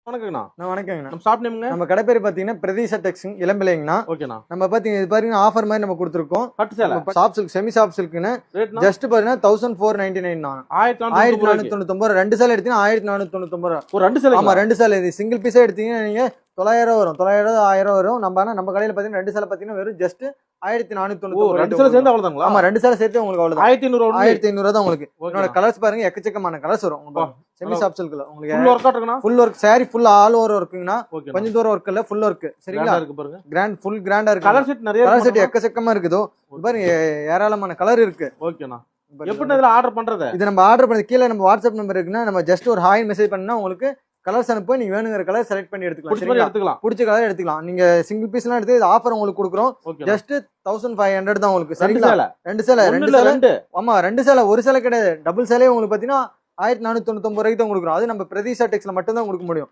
வணக்கங்கண்ணா. வணக்கங்கண்ணா. நம்ம ஷாப் நேம்ங்க? நம்ம கடை பேர் பாத்தீங்கன்னா பிரதீஷா டெக்ஸ் இளம்பிள்ளைங்கண்ணா. ஓகேண்ணா. நம்ம பாத்தீங்க இது பாருங்க ஆஃபர் மாதிரி நம்ம கொடுத்துருக்கோம். பட்டு சேலை சாஃப்ட் சில்க் செமி சாஃப்ட் சில்க்னு ஜஸ்ட் பாருங்க 1499 1499 ரெண்டு சேலை எடுத்தீங்கன்னா 1499 ஒரு ரெண்டு சேலை. ஆமா ரெண்டு சேலை. இது சிங்கிள் பீஸா எடுத்தீங்கன்னா நீங்க 900 வரும், 900 1000 வரும். நம்ம கடையில பாத்தீங்கன்னா ரெண்டு சேலை பாத்தீங்கன்னா வெறும் ஜஸ்ட் 1499. ரெண்டு சேலை சேர்ந்து அவ்வளவுதாங்களா? ஆமா ரெண்டு சேலை சேர்த்து உங்களுக்கு அவ்வளவுதான் 1500 தான் உங்களுக்கு. என்னோட கலர்ஸ் பாருங்க எக்கச்சக்கமான கலர்ஸ் வரும். செமி சாஃப்ட் சில்க்ல உங்களுக்கு ஃபுல் ஒர்க் இருக்குண்ணா. Full work sari full all over ஒர்க்குங்கண்ணா. கொஞ்சம் தூரம் ஒர்க் இல்ல, ஃபுல் ஒர்க். சரிங்களா? இருக்கு பாருங்க. கிராண்ட் ஃபுல் கிராண்டா இருக்கு. கலர் செட் நிறைய கலர் செட் எக்கச்சக்கமா இருக்குதோ. பாருங்க ஏராளமான கலர் இருக்கு. ஓகேண்ணா. எப்படி இதுல ஆர்டர் பண்றது? இது நம்ம ஆர்டர் பண்ணது கீழ நம்ம வாட்ஸ்அப் நம்பர் இருக்குன்னா நம்ம ஜஸ்ட் ஒரு ஹாய் மெசேஜ் பண்ணா உங்களுக்கு கலர்ஸ் அனுப்பி நீங்க வேணுங்கிற கலர் செலக்ட் பண்ணி எடுத்துக்கலாம். பிடிச்ச கலர் எடுத்துக்கலாம். நீங்க சிங்கிள் பீஸ் எல்லாம் எடுத்து ஆஃபர் உங்களுக்கு கொடுக்குறோம். ஜஸ்ட் 1500 தான் உங்களுக்கு. சரிங்களா? ரெண்டு சேலை. ஆமா ரெண்டு சேலை, ஒரு சேலை கிடையாது. டபுள் சேலையே உங்களுக்கு பாத்தீங்கன்னா 1499 ரூபாய்க்கு தான் கொடுக்குறோம். அது நம்ம பிரதீஷா டெக்ஸ்ல மட்டும் தான் கொடுக்க முடியும்.